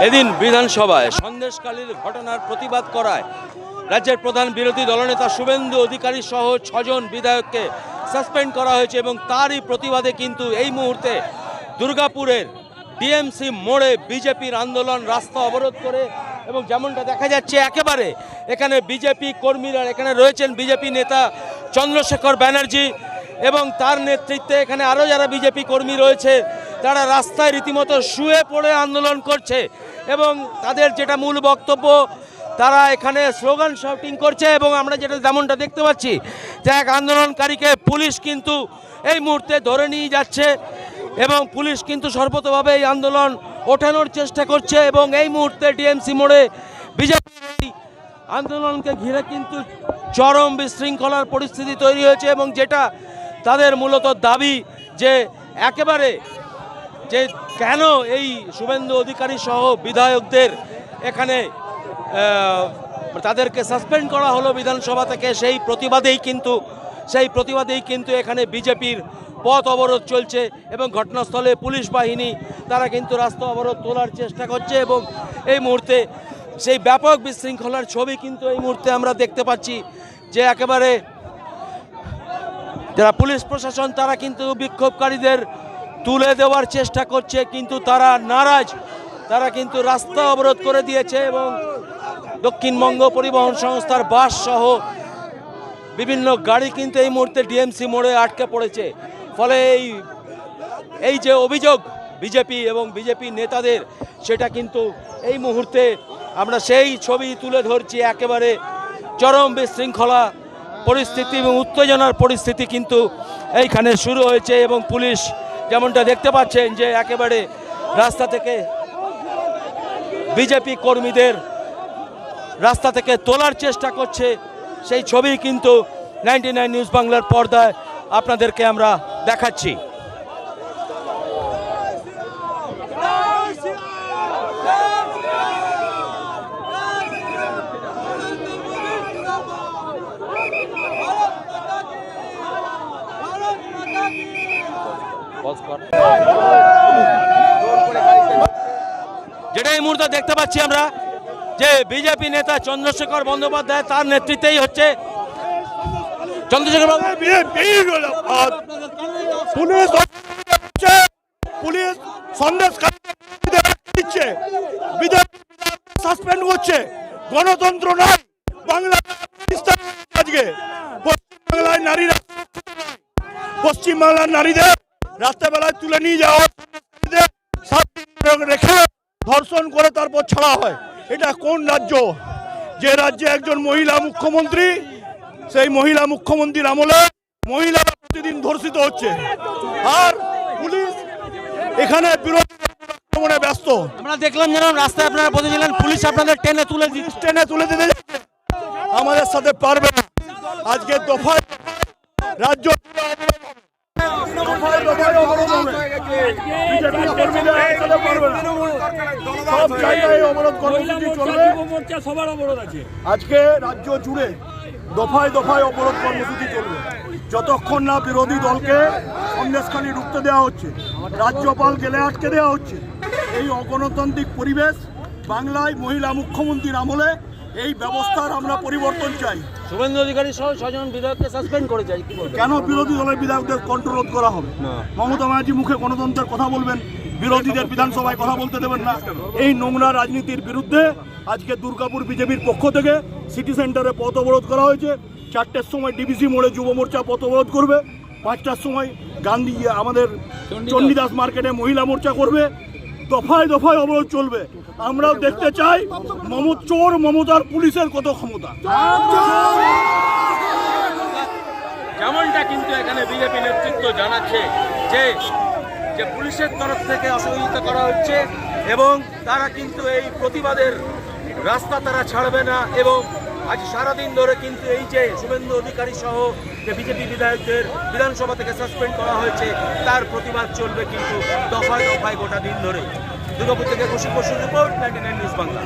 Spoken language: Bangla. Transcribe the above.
এদিন বিধানসভায় সন্দেশখালীর ঘটনার প্রতিবাদ করায় রাজ্যের প্রধান বিরোধী দলনেতা শুভেন্দু অধিকারী সহ 6 জন বিধায়ককে সাসপেন্ড করা হয়েছে এবং তারই প্রতিবাদে কিন্তু এই মুহূর্তে দুর্গাপুরের ডিএমসি মোড়ে বিজেপির আন্দোলন, রাস্তা অবরোধ করে এবং যেমনটা দেখা যাচ্ছে একেবারে এখানে বিজেপি কর্মীরা এখানে রয়েছেন, বিজেপি নেতা চন্দ্রশেখর ব্যানার্জি এবং তার নেতৃত্বে এখানে আরও যারা বিজেপি কর্মী রয়েছে তারা রাস্তায় রীতিমতো শুয়ে পড়ে আন্দোলন করছে এবং তাদের যেটা মূল বক্তব্য তারা এখানে স্লোগান শাউটিং করছে এবং আমরা যেটা যেমনটা দেখতে পাচ্ছি যে এক আন্দোলনকারীকে পুলিশ কিন্তু এই মুহূর্তে ধরে নিয়ে যাচ্ছে এবং পুলিশ কিন্তু সর্বতভাবে এই আন্দোলন ওঠানোর চেষ্টা করছে এবং এই মুহূর্তে ডিএমসি মোড়ে বিজেপির এই আন্দোলনকে ঘিরে কিন্তু চরম বিশৃঙ্খলার পরিস্থিতি তৈরি হয়েছে এবং যেটা তাদের মূলত দাবি যে একেবারে যে কেন এই শুভেন্দু অধিকারী সহ বিধায়কদের এখানে তাদেরকে সাসপেন্ড করা হলো বিধানসভা থেকে, সেই প্রতিবাদেই কিন্তু এখানে বিজেপির পথ অবরোধ চলছে এবং ঘটনাস্থলে পুলিশ বাহিনী তারা কিন্তু রাস্তা অবরোধ তোলার চেষ্টা করছে এবং এই মুহূর্তে সেই ব্যাপক বিশৃঙ্খলার ছবি কিন্তু এই মুহূর্তে আমরা দেখতে পাচ্ছি যে একেবারে যারা পুলিশ প্রশাসন তারা কিন্তু বিক্ষোভকারীদের তুলে দেওয়ার চেষ্টা করছে কিন্তু তারা নারাজ, তারা কিন্তু রাস্তা অবরোধ করে দিয়েছে এবং দক্ষিণবঙ্গ পরিবহন সংস্থার বাস সহ বিভিন্ন গাড়ি কিন্তু এই মুহূর্তে ডিএমসি মোড়ে আটকে পড়েছে। ফলে এই যে অভিযোগ বিজেপি এবং বিজেপি নেতাদের সেটা কিন্তু এই মুহূর্তে আমরা সেই ছবি তুলে ধরছি, একেবারে চরম বিশৃঙ্খলা পরিস্থিতি এবং উত্তেজনার পরিস্থিতি কিন্তু এইখানে শুরু হয়েছে এবং পুলিশ যেমনটা দেখতে পাচ্ছেন যে একেবারে রাস্তা থেকে বিজেপি কর্মীদের রাস্তা থেকে তোলার চেষ্টা করছে, সেই ছবি কিন্তু 99 নিউজ বাংলার পর্দায় আপনাদেরকে আমরা দেখাচ্ছি। যেটা এই মুহূর্তে দেখতে পাচ্ছি আমরা যে বিজেপি নেতা চন্দ্রশেখর বন্দ্যোপাধ্যায় তার নেতৃত্বেই হচ্ছে চন্দ্রশেখর পুলিশ দিচ্ছে, সাসপেন্ড করছে, গণতন্ত্র নয় বাংলা। আজকে পশ্চিমবাংলায় নারীরা পশ্চিমবাংলার নারীদের রাত্রেবেলায় তুলে নিয়ে যাওয়া রেখে ধর্ষণ করে তারপর ছাড়া হয়। এটা কোন রাজ্য? যে রাজ্যে একজন মহিলা মুখ্যমন্ত্রী, সেই মহিলা মুখ্যমন্ত্রীর আমলে মহিলারা প্রতিদিন ধর্ষিত হচ্ছে আর পুলিশ এখানে বিরোধী আক্রমণে ব্যস্ত। আমরা দেখলাম যেন রাস্তায় আপনারা বলেছিলেন পুলিশ আপনাদের টেনে তুলে দিতে যাচ্ছে, আমাদের সাথে পারবে না। আজকে দফায় রাজ্য সব জায়গায় অবরোধ কর্মসূচি চলবে। আজকে রাজ্য জুড়ে দফায় দফায় অবরোধ কর্মসূচি চলবে যতক্ষণ না বিরোধী দলকে সন্দেশখালী ঢুকতে দেওয়া হচ্ছে, রাজ্যপাল গেলে আটকে দেওয়া হচ্ছে। এই অগণতান্ত্রিক পরিবেশ বাংলায় মহিলা মুখ্যমন্ত্রীর আমলে এই ব্যবস্থার আমরা পরিবর্তন চাই। শুভেন্দু অধিকারী সহ 6 জন বিধায়ককে সাসপেন্ড করে যায়, কেন বিরোধী দলের বিধায়কদের কন্ট্রোল করা হবে? মমতা ব্যানার্জি মুখে গণতন্ত্রের কথা বলবেন, বিরোধীদের বিধানসভায় কথা বলতে দেবেন না। এই নোংরা রাজনীতির বিরুদ্ধে আজকে দুর্গাপুর বিজেপির পক্ষ থেকে সিটি সেন্টারে পথ অবরোধ করা হয়েছে। 4টের সময় ডিবিসি মোড়ে যুব মোর্চা পথ অবরোধ করবে, 5টার সময় গান্ধী আমাদের চণ্ডীদাস মার্কেটে মহিলা মোর্চা করবে। দফায় দফায় অবরোধ চলবে। আমরাও দেখতে চাই চোর মমতার পুলিশের কত ক্ষমতা। যেমনটা কিন্তু এখানে বিজেপি নেতৃত্ব জানাচ্ছে যে পুলিশের তরফ থেকে অসহযোগিতা করা হচ্ছে এবং তারা কিন্তু এই প্রতিবাদের রাস্তা তারা ছাড়বে না এবং আজ সারাদিন ধরে কিন্তু এই যে শুভেন্দু অধিকারী সহ যে বিজেপি বিধায়কদের বিধানসভা থেকে সাসপেন্ড করা হয়েছে তার প্রতিবাদ চলবে কিন্তু দফায় দফায় গোটা দিন ধরে। দুর্গাপুর থেকে খুশি পশুর রিপোর্ট, 99 নিউজ বাংলা।